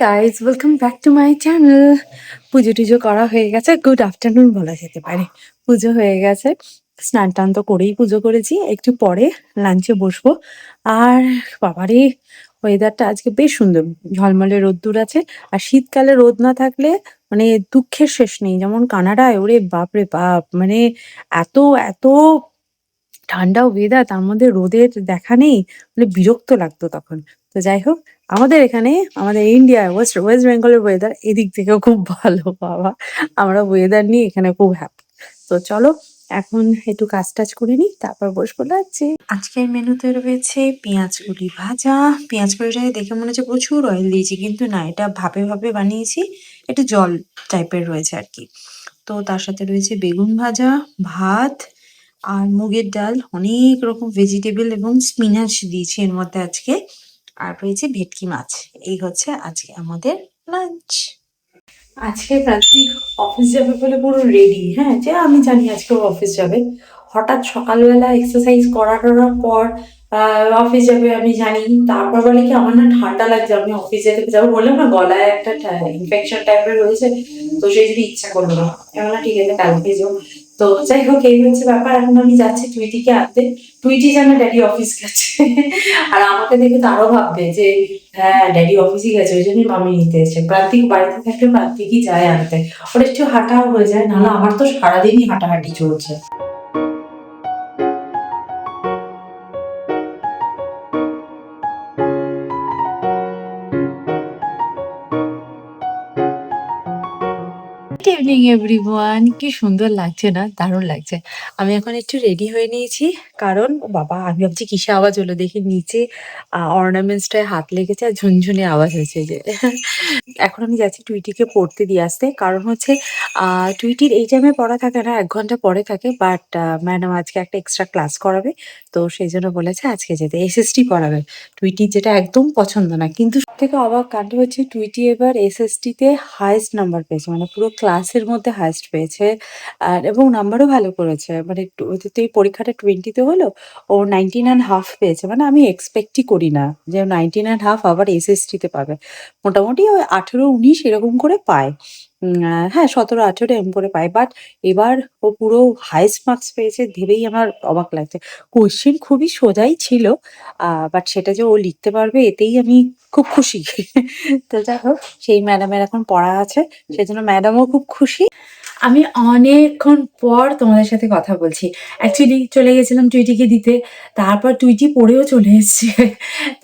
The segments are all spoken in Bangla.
Guys, welcome back to my channel. পুজো টুজো করা হয়ে গেছে, গুড আফটারনুন বলা যেতে পারে। পুজো হয়ে গেছে, স্নান টান তো করেই পুজো করেছি। একটু পরে লাঞ্চে বসবো। আর বাবারে, ওয়েদারটা আজকে বেশ সুন্দর, ঝলমলে রোদ্দুর আছে। আর শীতকালে রোদ না থাকলে মানে দুঃখের শেষ নেই। যেমন কানাডায়, ওরে বাপরে বাপ, মানে এত এত ঠান্ডা ওয়েদার, তার মধ্যে রোদের দেখা নেই, মানে বিরক্ত লাগতো তখন। তো যাই হোক, আমাদের এখানে, আমাদের ইন্ডিয়া, ওয়েস্ট ওয়েস্ট বেঙ্গলের ওয়েদার এদিক থেকেও খুব ভালো বাবা। আমরা ওয়েদার নিয়ে এখানে খুব হ্যাপি। তো চলো, এখন একটু কাজ টাজ করে নিই, তারপর বসবো লাঞ্চে। আজকের মেনুতে রয়েছে পেঁয়াজ কলি ভাজা। পেঁয়াজ কলিটাকে দেখে মনে হচ্ছে প্রচুর অয়েল দিয়েছি, কিন্তু না, এটা ভাপে ভাপে বানিয়েছি, একটু জল টাইপের রয়েছে আর কি। তো তার সাথে রয়েছে বেগুন ভাজা, ভাত, আর মুগের ডাল, অনেক রকম ভেজিটেবল এবং স্পিনাচ দিয়েছি এর মধ্যে আজকে। আর রয়েছে ভেটকি মাছ। এই হচ্ছে আজকে আমাদের লাঞ্চ। আজকে প্রান্তিক অফিস যাবে বলে পুরো রেডি। হ্যাঁ, যে আমি জানি আজকে অফিস যাবে। হঠাৎ সকালবেলা এক্সারসাইজ করার পর অফিস যাবে আমি জানি। তারপর বলে কি, আমার না ঠান্ডা লাগছে, আমি অফিস যেতে যাবো। বললাম না, গলায় একটা ইনফেকশন টাইপের রয়েছে, তো সেই জন্য ইচ্ছা করলো না। এবার ঠিক আছে, কালকে যাও। তো যাই হোক, এই হচ্ছে ব্যাপার। এখন আমি যাচ্ছি টুইটিকে আনতে। টুইটি জানে ড্যাডি অফিস গেছে। আর আমাকে দেখে তো আরো ভাববে যে হ্যাঁ, ড্যাডি অফিসে গেছে, ওই জন্যই মামি নিতে এসেছে। প্রান্তিক বাড়িতে থাকলে প্রান্তিকই যায় আনতে। ওর একটু হাঁটাও হয়ে যায়, নাহলে আমার তো সারাদিনই হাঁটাহাঁটি চলছে। গুড ইভিনিং এভরিওয়ান, কি সুন্দর লাগছে না? দারুণ লাগছে। আমি এখন একটু রেডি হয়ে নিয়েছি, কারণ ও বাবা, আমি ভাবছি কিসে আওয়াজ হলো, দেখি নিচে অর্নামেন্টসটায় হাত লেগেছে আর ঝুনঝুনে আওয়াজ হয়েছে যে। এখন আমি যাচ্ছি টুইটিকে পড়তে দিয়ে আসতে, কারণ হচ্ছে টুইটির এই টাইমে পড়া থাকে না, 1 ঘন্টা পরে থাকে। বাট ম্যাডাম আজকে একটা এক্সট্রা ক্লাস করাবে, তো সেই জন্য বলেছে আজকে যেতে। এসএসটি পড়াবে, টুইটির যেটা একদম পছন্দ না। কিন্তু সবথেকে অবাক কাণ্ড হচ্ছে, টুইটি এবার এসএসটিতে হাইয়েস্ট নাম্বার পেয়েছে, মানে পুরো ক্লাসের মধ্যে হাইয়েস্ট পেয়েছে। আর এবং নাম্বারও ভালো করেছে, মানে ওদের তো এই পরীক্ষাটা 20-তে হলো, ও 19.5 পেয়েছে। মানে আমি এক্সপেক্টই করি না যে 19.5 আবার এসএসটিতে পাবে। মোটামুটি ওই 18-19 এরকম করে পায়। হ্যাঁ, 17-18 এরকম করে পায়। বাট এবার ও পুরো হাইয়েস্ট মার্কস পেয়েছে, ভেবেই আমার অবাক লাগছে। কোয়েশ্চেন খুবই সোজাই ছিল, বাট সেটা যে ও লিখতে পারবে, এতেই আমি খুব খুশি। তো যাই হোক, সেই ম্যাডামের এখন পড়া আছে, সেজন্য ম্যাডামও খুব খুশি। আমি অনেকক্ষণ পর তোমাদের সাথে কথা বলছি। অ্যাকচুয়ালি চলে গেছিলাম টুইটিকে দিতে, তারপর টুইটি পড়েও চলে এসছে।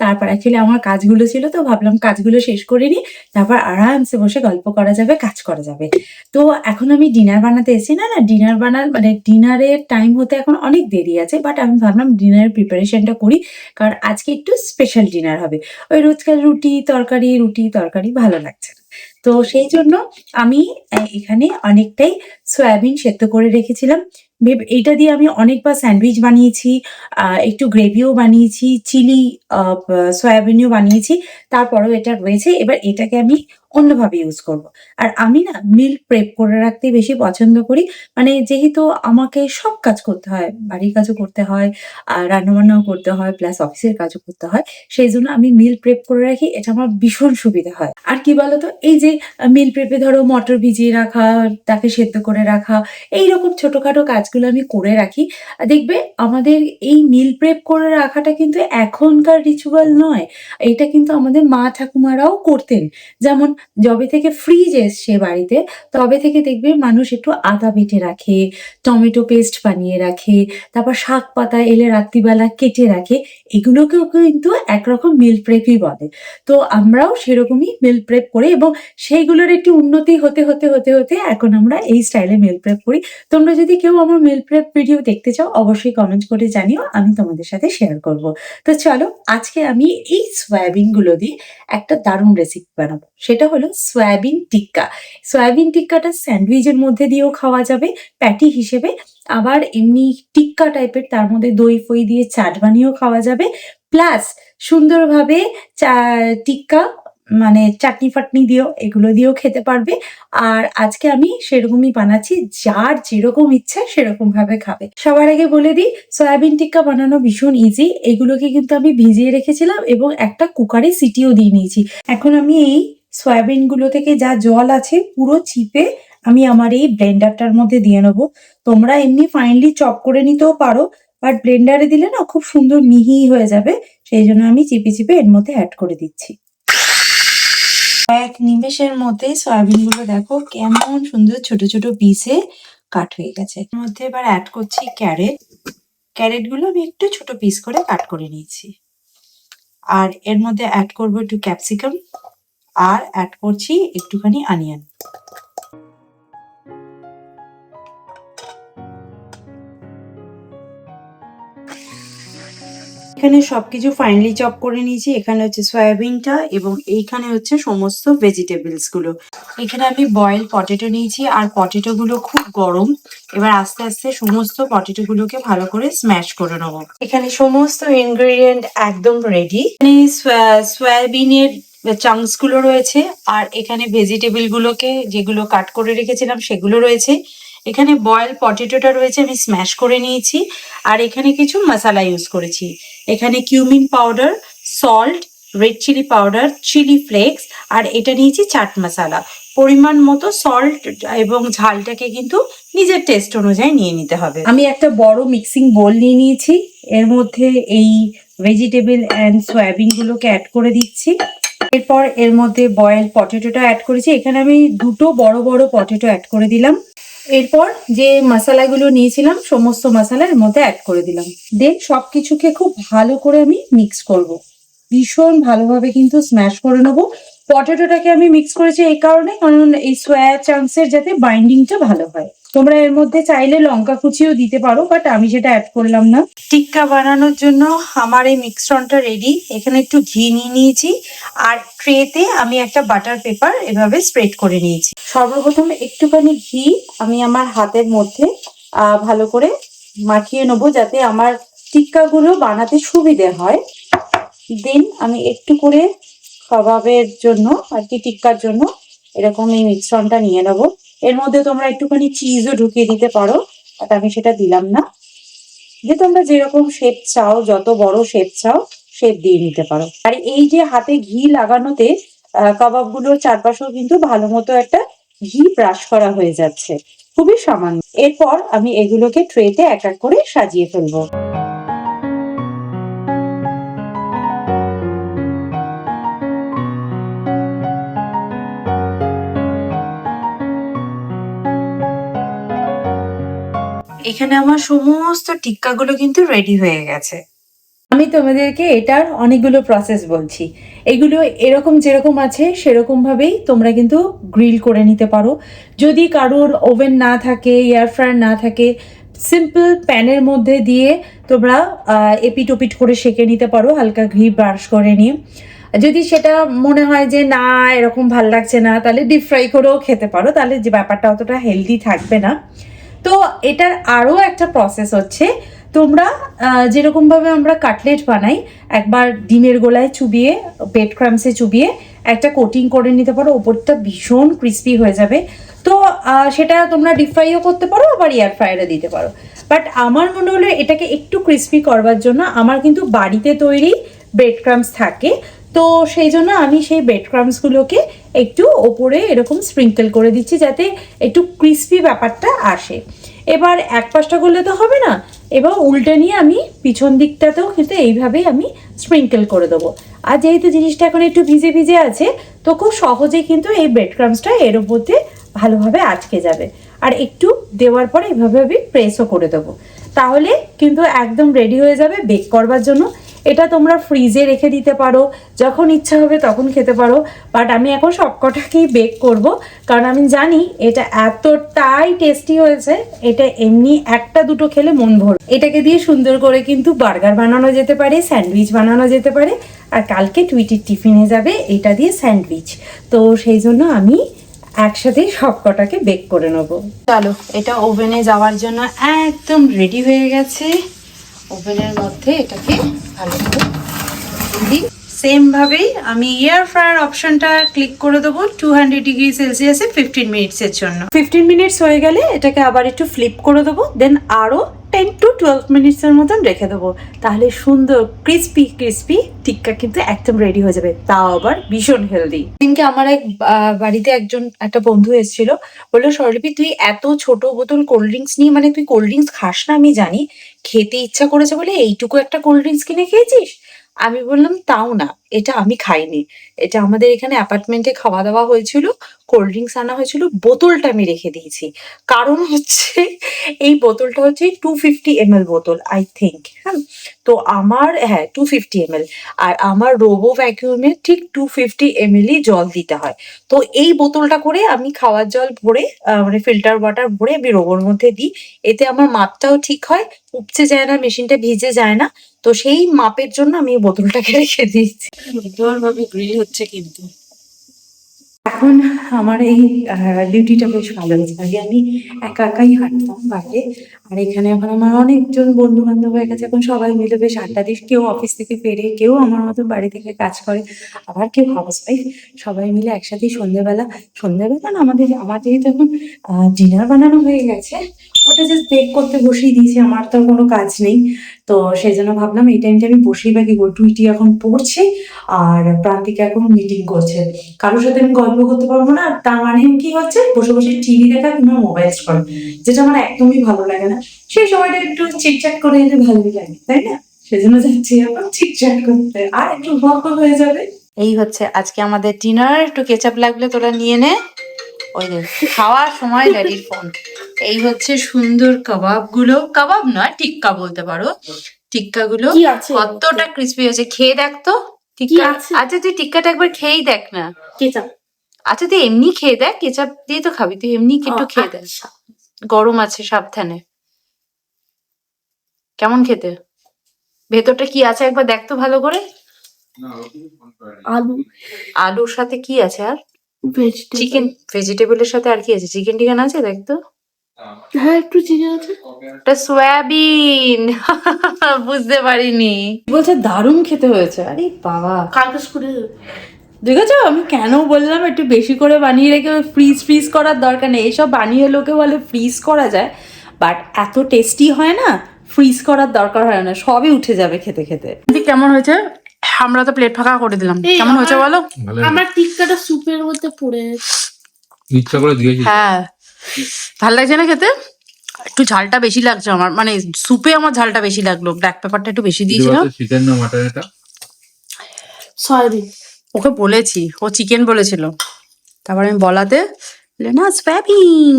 তারপর অ্যাকচুয়ালি আমার কাজগুলো ছিল, তো ভাবলাম কাজগুলো শেষ করে নিই, তারপর আরামসে বসে গল্প করা যাবে, কাজ করা যাবে। তো এখন আমি ডিনার বানাতে এসেছি। না না, ডিনার মানে ডিনারের টাইম হতে এখন অনেক দেরি আছে, বাট আমি ভাবলাম ডিনারের প্রিপারেশনটা করি, কারণ আজকে একটু স্পেশাল ডিনার হবে। ওই রোজকার রুটি তরকারি ভালো লাগছে না। তো সেই জন্য আমি এখানে অনেকটাই সয়াবিন সেদ্ধ করে রেখেছিলাম। এইটা দিয়ে আমি অনেকবার স্যান্ডউইচ বানিয়েছি, একটু গ্রেভিও বানিয়েছি, চিলি সয়াবিনও বানিয়েছি। তারপরেও এটা রয়েছে, এবার এটাকে আমি অন্যভাবে ইউজ করব। আর আমি না মিল প্রেপ করে রাখতে বেশি পছন্দ করি। মানে যেহেতু আমাকে সব কাজ করতে হয়, বাড়ির কাজও করতে হয়, আর রান্নাবান্নাও করতে হয়, প্লাস অফিসের কাজও করতে হয়, সেই জন্য আমি মিল প্রেপ করে রাখি। এটা আমার ভীষণ সুবিধা হয়। আর কি বলতো, এই যে মিল প্রেপে ধরো মটর ভিজিয়ে রাখা, তাকে সেদ্ধ করে রাখা, এইরকম ছোটখাটো কাজ কাজগুলো আমি করে রাখি। দেখবে আমাদের এই মিল প্রেপ করে রাখাটা কিন্তু এখনকার রিচুয়াল নয়। এটা কিন্তু আমাদের মা ঠাকুমারাও করতেন। যেমন যবে থেকে ফ্রিজ এসছে বাড়িতে, তবে থেকে দেখবে মানুষ একটু আদা বেটে রাখে, টমেটো পেস্ট বানিয়ে রাখে, তারপর শাক পাতা এলে রাত্রিবেলা কেটে রাখে। এগুলোকেও কিন্তু একরকম মিল প্রেপই বলে। তো আমরাও সেরকমই মিল প্রেপ করি এবং সেইগুলোর একটু উন্নতি হতে এখন আমরা এই স্টাইলে মিল প্রেপ করি। তোমরা যদি কেউ আমার মিল প্রেপ ভিডিও দেখতে চাও অবশ্যই কমেন্ট করে জানিও, আমি তোমাদের সাথে শেয়ার করব। তো চলো আজকে আমি এই সয়াবিন গুলো দিয়ে একটা দারুণ রেসিপি বানাবো। সেটা হলো সয়াবিন টিক্কা। সয়াবিন টিক্কাটা স্যান্ডউইচের মধ্যে দিয়েও খাওয়া যাবে প্যাটি হিসেবে, আবার এমনি টিক্কা টাইপের তার মধ্যে দই ফই দিয়ে চাট বানিয়েও খাওয়া যাবে। প্লাস সুন্দরভাবে টিক্কা মানে চাটনি ফাটনি দিয়েও এগুলো দিয়েও খেতে পারবে। আর আজকে আমি সেরকমই বানাচ্ছি, যার যেরকম ইচ্ছা সেরকম ভাবে খাবে। সবার আগে বলে দিই, সয়াবিন টিক্কা বানানো ভীষণ ইজি। এগুলোকে কিন্তু আমি ভিজিয়ে রেখেছিলাম এবং একটা কুকারে সিটিও দিয়ে নিয়েছি। এখন আমি এই সয়াবিন গুলো থেকে যা জল আছে পুরো চিপে আমি আমার এই ব্লেন্ডারটার মধ্যে দিয়ে নেবো। তোমরা এমনি ফাইনলি চপ করে নিতেও পারো, বাট ব্লেন্ডারে দিলে না খুব সুন্দর মিহি হয়ে যাবে, সেই জন্য আমি চিপে চিপে এর মধ্যে অ্যাড করে দিচ্ছি। এক নিমেষের মধ্যে সয়াবিন গুলো দেখো কেমন সুন্দর ছোট ছোট পিসে কাট হয়ে গেছে। এর মধ্যে এবার অ্যাড করছি ক্যারেট গুলো আমি একটু ছোট পিস করে কাট করে নিয়েছি। আর এর মধ্যে অ্যাড করবো একটু ক্যাপসিকাম, আর অ্যাড করছি একটুখানি অনিয়ন। এখানে সবকিছু ফাইনালি চপ করে নিয়েছি। এখানে হচ্ছে সয়াবিনটা এবং এইখানে হচ্ছে সমস্ত ভেজিটেবলস গুলো। এখানে আমি বয়েল পটেটো নিয়েছি, আর পটেটো গুলো খুব গরম। এবার আস্তে আস্তে সমস্ত পটেটো গুলোকে ভালো করে স্ম্যাশ করে নেবো। এখানে সমস্ত ইনগ্রেডিয়েন্ট একদম রেডি। এখানে সয়াবিনের চাংস গুলো রয়েছে, আর এখানে ভেজিটেবল গুলোকে যেগুলো কাট করে রেখেছিলাম সেগুলো রয়েছে। এখানে বয়েল পটেটোটা রয়েছে, আমি স্ম্যাশ করে নিয়েছি। আর এখানে কিছু মশলা ইউজ করেছি। এখানে cumin powder, salt, red chilli powder, chilli flakes, আর এটা নিয়েছি চাট মশলা। পরিমাণ মতো সল্ট এবং ঝালটাকে কিন্তু নিজের টেস্ট অনুযায়ী নিয়ে নিতে হবে। আমি একটা বড় মিক্সিং বোল নিয়ে নিয়েছি, এর মধ্যে এই ভেজিটেবল অ্যান্ড সয়াবিন গুলোকে অ্যাড করে দিচ্ছি। এরপর এর মধ্যে বয়েল পটেটোটা অ্যাড করেছি। এখানে আমি দুটো বড় বড় পটেটো অ্যাড করে দিলাম। এরপর যে মশলাগুলো নিয়েছিলাম সমস্ত মশলা এর মধ্যে অ্যাড করে দিলাম। দেন সবকিছুকে খুব ভালো করে আমি মিক্স করব। ভীষণ ভালোভাবে কিন্তু স্ম্যাশ করে নেবো। পটেটোটাকে আমি মিক্স করেছি এই কারণে, কারণ এই সোয়া চাংসের যাতে বাইন্ডিংটা ভালো হয়। তোমরা এর মধ্যে চাইলে লঙ্কা কুচিও দিতে পারো, বাট আমি সেটা অ্যাড করলাম না। টিক্কা বানানোর জন্য আমার এই মিক্সরনটা রেডি। এখানে একটু ঘি নিয়ে নিয়েছি, আর ট্রেতে আমি একটা বাটার পেপার এভাবে স্প্রেড করে নিয়েছি। সর্বপ্রথম একটুখানি ঘি আমি আমার হাতের মধ্যে ভালো করে মাখিয়ে নেবো, যাতে আমার টিক্কাগুলো বানাতে সুবিধে হয়। দেন আমি একটু করে কাবাবের জন্য আর কি টিক্কার জন্য এরকম এই মিশ্রণটা নিয়ে নেবো। এর মধ্যে তোমরা একটুখানি চিজও ঢুকিয়ে দিতে পারো, বাট আমি সেটা দিলাম না। যে তোমরা যেরকম শেপ চাও, যত বড় শেপ চাও শেপ দিয়ে নিতে পারো। আর এই যে হাতে ঘি লাগানোতে কাবাবগুলোর চারপাশেও কিন্তু ভালো মতো একটা ঘি ব্রাশ করা হয়ে যাচ্ছে, খুবই সামান্য। এরপর আমি এগুলোকে ট্রেতে এক এক করে সাজিয়ে ফেলবো। এখানে আমার সমস্ত টিক্কাগুলো কিন্তু রেডি হয়ে গেছে। আমি তোমাদেরকে এটার অনেকগুলো প্রসেস বলছি। এগুলো এরকম যেরকম আছে সেরকম ভাবেই তোমরা কিন্তু গ্রিল করে নিতে পারো। যদি কারোর ওভেন না থাকে, এয়ার ফ্রায়ার না থাকে, সিম্পল প্যানের মধ্যে দিয়ে তোমরা এপিট ওপিট করে সেঁকে নিতে পারো, হালকা ঘি ব্রাশ করে নিয়ে। যদি সেটা মনে হয় যে না এরকম ভাল লাগছে না, তাহলে ডিপ ফ্রাই করেও খেতে পারো, তাহলে যে ব্যাপারটা অতটা হেলদি থাকবে না। তো এটার আরও একটা প্রসেস হচ্ছে, তোমরা যেরকমভাবে আমরা কাটলেট বানাই, একবার ডিমের গোলায় চুবিয়ে ব্রেড ক্রাম্বসে চুবিয়ে একটা কোটিং করে নিতে পারো, ওপরটা ভীষণ ক্রিস্পি হয়ে যাবে। তো সেটা তোমরা ডিপ ফ্রাইও করতে পারো, আবার এয়ার ফ্রায়ারে দিতে পারো। বাট আমার মনে হলো এটাকে একটু ক্রিস্পি করবার জন্য আমার কিন্তু বাড়িতে তৈরি ব্রেড ক্রাম্বস থাকে, তো সেই জন্য আমি সেই ব্রেড ক্রাম্বসগুলোকে একটু ওপরে এরকম স্প্রিঙ্কেল করে দিচ্ছি, যাতে একটু ক্রিস্পি ব্যাপারটা আসে। এবার এক পাশটা করলে তো হবে না, এবার উল্টে নিয়ে আমি পিছন দিকটাতেও কিন্তু এইভাবেই আমি স্প্রিঙ্কেল করে দেবো। আর যেহেতু জিনিসটা এখন একটু ভিজে ভিজে আছে, তো খুব সহজেই কিন্তু এই ব্রেড ক্রাম্সটা এর উপর দিয়ে ভালোভাবে আটকে যাবে। আর একটু দেওয়ার পরে এইভাবে আমি প্রেসও করে দেবো, তাহলে কিন্তু একদম রেডি হয়ে যাবে বেক করবার জন্য। এটা তোমরা ফ্রিজে রেখে দিতে পারো, যখন ইচ্ছা হবে তখন খেতে পারো। বাট আমি এখন সবকটাকেই বেক করব, কারণ আমি জানি এটা এতটাই টেস্টি হয়েছে, এটা এমনি একটা দুটো খেলে মন ভরবে। এটাকে দিয়ে সুন্দর করে কিন্তু বার্গার বানানো যেতে পারে, স্যান্ডউইচ বানানো যেতে পারে। আর কালকে টুইটির টিফিনে যাবে এটা দিয়ে স্যান্ডউইচ। তো সেই জন্য আমি একসাথেই সবকটাকে বেক করে নেবো। চলো, এটা ওভেনে যাওয়ার জন্য একদম রেডি হয়ে গেছে। ওভেনের মধ্যে এটাকে ভালো করে দিই। সেম ভাবেই আমি এয়ার ফ্রায়ার অপশনটা ক্লিক করে দেবো 200 ডিগ্রি সেলসিয়াসে 15 মিনিটসের জন্য। 15 মিনিটস হয়ে গেলে এটাকে আবার একটু ফ্লিপ করে দেবো, দেন আরও 10 to 12 মিনিটসের মতন রেখে দেবো। তাহলে সুন্দর ক্রিস্পি ক্রিস্পি টিক্কা কিন্তু একদম রেডি হয়ে যাবে, তাও আবার ভীষণ হেলদি। দিনকে আমার এক বাড়িতে একটা বন্ধু এসেছিল, বললো স্বরলিপি তুই এত ছোট বোতল কোল্ড ড্রিঙ্কস নিয়ে, মানে তুই কোল্ড ড্রিঙ্কস খাস না আমি জানি, খেতে ইচ্ছা করেছে বলে এইটুকু একটা কোল্ড ড্রিঙ্কস কিনে খেয়েছিস। আমি বললাম তাও না, এটা আমি খাইনি, এটা আমাদের এখানে অ্যাপার্টমেন্টে খাওয়া দাওয়া হয়েছিল, কোল্ড ড্রিঙ্কস আনা হয়েছিল, বোতলটা আমি রেখে দিয়েছি। কারণ হচ্ছে এই বোতলটা হচ্ছে 250 ml বোতল আই থিঙ্ক। হ্যাঁ, তো আমার 250 ml, আর আমার রোবো ভ্যাকিউমে ঠিক 250 ml জল দিতে হয়। তো এই বোতলটা করে আমি খাওয়ার জল ভরে মানে ফিল্টার ওয়াটার ভরে আমি রোবোর মধ্যে দিই। এতে আমার মাপটাও ঠিক হয়, উপচে যায় না, মেশিনটা ভিজে যায় না। তো সেই মাপের জন্য আমি এই বোতলটাকে রেখে দিয়েছি। ভাবে গ্রিল হচ্ছে কিন্তু এখন আমার এই ডিউটিটা বেশ ভালো হয়েছে। আগে আমি একা একাই হাঁটতাম বাইরে, আর এখানে এখন আমার অনেকজন বন্ধু বান্ধব হয়ে গেছে। এখন সবাই মিলে বেশ আড্ডা দিই, কেউ অফিস থেকে ফেরে, কেউ আমার মতো বাড়ি থেকে কাজ করে, আবার কেউ হাউস ওয়াইফ। সবাই মিলে একসাথেই সন্ধ্যেবেলা না, আমার যেহেতু এখন ডিনার বানানো হয়ে গেছে, ওটা জাস্ট বেক করতে বসিয়ে দিয়েছি, আমার তো কোনো কাজ নেই। তো সেই জন্য ভাবলাম এই টাইমটা আমি বসেই বা কি করবো। টুইটি এখন পড়ছে আর প্রান্তিকা এখন মিটিং করছে, কারোর সাথে আমি গল্প করতে পারবো না। তার মানে কি হচ্ছে, বসে বসে টিভি দেখা কিংবা মোবাইল স্ক্রল, যেটা আমার একদমই ভালো লাগে না। সেই সময়টা একটু চিটচ্যাট করে এলে ভালোই লাগে, তাই না? সেজন্য যাচ্ছি এখন চিটচ্যাট করতে, আর একটু গল্প হয়ে যাবে। এই হচ্ছে আজকে আমাদের ডিনার। একটু কেচাপ লাগলে তোরা নিয়ে নে। ওই দেখ খাওয়ার সময় ড্যাডির ফোন। এই হচ্ছে সুন্দর কাবাবগুলো, কাবাব নয় টিক্কা বলতে পারো। টিক্কাগুলো কতটা ক্রিস্পি হয়েছে, খেয়ে দেখ তো। টিক্কা আচ্ছা, তুই টিক্কাটা একবার খেয়েই দেখ না। কেচাপ আচ্ছা, তুই এমনি খেয়ে দেখ, কেচাপ দিয়ে তো খাবি, তুই এমনি একটু খেয়ে দেখ। গরম আছে সাবধানে। কেমন খেতে, ভেতরটা কি আছে একবার দেখ তো ভালো করে। আলু, আলুর সাথে কি আছে আর? চিকেন। ভেজিটেবলের সাথে আর কি আছে? চিকেন টিকেন আছে দেখ তো। হ্যাঁ, একটু চিকেন আছে। ওটা সয়াবিন। বুঝতে পারিনি। বলছে দারুণ খেতে হয়েছে। আরে বাবা, কালকে স্কুলে দেখেছো আমি কেন বললাম একটু বেশি করে বানিয়ে রেখে ফ্রিজ করার দরকার নেই। এইসব বানিয়ে লোকে বলে ফ্রিজ করা যায়, বাট এত টেস্টি হয় না, ফ্রিজ করার দরকার হয় না, সবই উঠে যাবে খেতে খেতে। কেমন হয়েছে? আমরা তো প্লেট ফাঁকা করে দিলাম। কেমন হয়েছে বলো? আমার টিক্কাটা স্যুপের মধ্যে পড়ে ইচ্ছা করে দিয়েছি। হ্যাঁ, ভাল লাগছে না খেতে? একটু ঝালটা বেশি লাগছে আমার, মানে স্যুপে আমার ঝালটা বেশি লাগলো, ব্ল্যাক পেপারটা একটু বেশি দিয়েছিলাম। চিকেন না মাটন এটা? সয়াবিন। ওকে বলেছি, ও চিকেন বলেছিল, তারপর আমি বলাতে না সয়াবিন,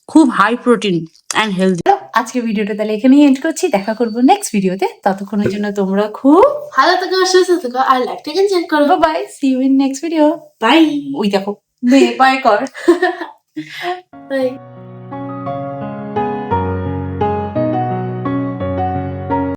খুব হাই প্রোটিন অ্যান্ড হেলদি। আজকে ভিডিওটা তাহলে এখানেই এন্ড করছি, দেখা করবো নেক্সট ভিডিওতে। ততক্ষণের জন্য তোমরা খুব ভালো থেকো, সুস্থ থেকো, আর লাইকটাকে শেয়ার করো। Bye, see you in next video. Bye. ওই দেখো বাই কর। বাই।